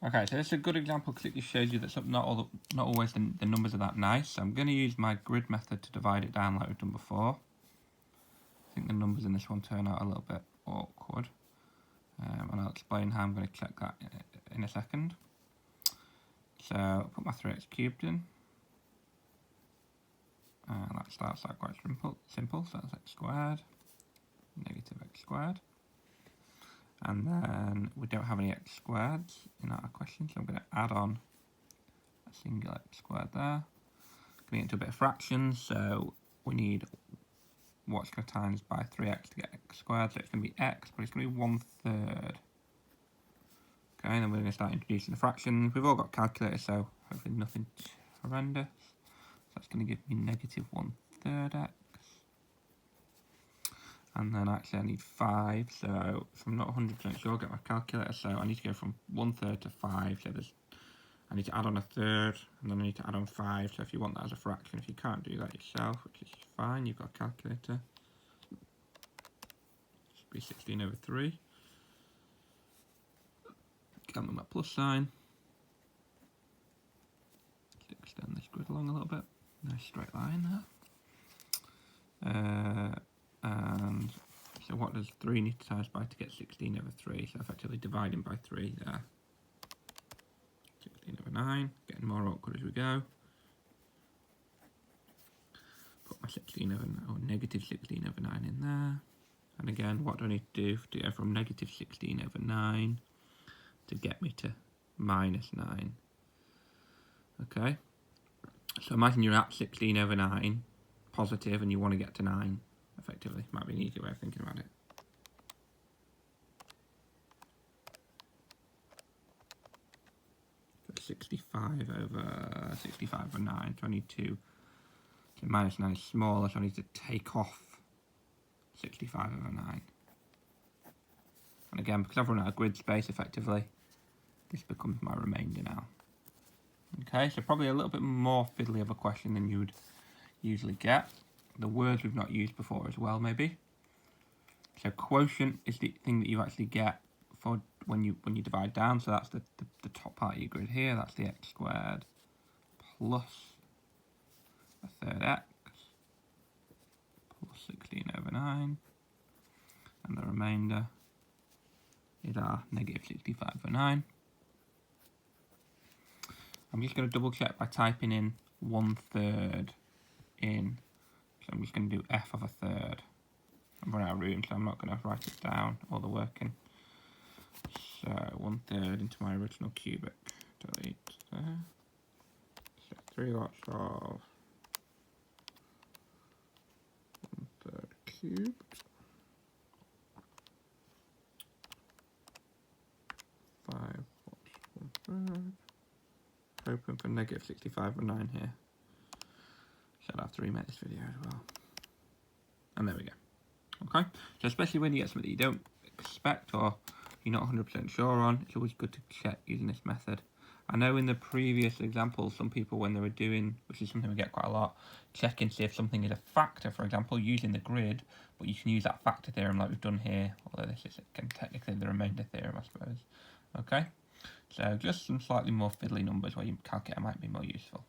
Okay, so this is a good example because it just shows you that not always the numbers are that nice. So I'm going to use my grid method to divide it down like we've done before. I think the numbers in this one turn out a little bit awkward. And I'll explain how I'm going to check that in a second. So I'll put my 3x cubed in. And that starts out quite simple, so that's x squared, negative x squared. And then we don't have any x squareds in our question, so I'm going to add on a single x squared there. Going into a bit of fractions, so we need what's going to times by 3x to get x squared, so it's going to be x, but it's going to be 1/3. Okay, and then we're going to start introducing the fractions. We've all got calculators, so hopefully nothing horrendous. So that's going to give me negative 1/3 x. And then actually I need 5, so if I'm not 100% sure, I'll get my calculator, so I need to go from 1/3 to 5, so I need to add on a third, and then I need to add on 5, so if you want that as a fraction, if you can't do that yourself, which is fine, you've got a calculator, it should be 16/3. Count on that plus sign. Let's extend this grid along a little bit, nice straight line there. And so what does 3 need to times by to get 16/3? So effectively dividing by 3 there. 16/9, getting more awkward as we go. Put my 16/9 or negative 16/9 in there. And again, what do I need to do to go from negative 16/9 to get me to -9? Okay, so imagine you're at 16/9 positive and you want to get to 9. Effectively, might be an easier way of thinking about it. So 65/9, so I need to, so -9 is smaller, so I need to take off 65/9. And again, because I've run out of grid space, effectively, this becomes my remainder now. Okay, so probably a little bit more fiddly of a question than you would usually get. The words we've not used before as well, maybe. So quotient is the thing that you actually get for when you divide down. So that's the top part of your grid here. That's the x squared plus a third x plus 16/9, and the remainder is our negative 65/9. I'm just going to double check by typing in 1/3 in. So I'm just going to do f of a third. I'm running out of room, so I'm not going to write it down, all the working. So 1/3 into my original cubic. Delete there. So 3 lots of 1/3 cubed. 5 lots 1/3. Hoping for negative 65/9 here. So I'll have to remake this video as well. And there we go. Okay, so especially when you get something that you don't expect or you're not 100% sure on, it's always good to check using this method. I know in the previous examples, some people when they were doing, which is something we get quite a lot, check and see if something is a factor, for example, using the grid, but you can use that factor theorem like we've done here, although this is technically the remainder theorem, I suppose. Okay, so just some slightly more fiddly numbers where your calculator might be more useful.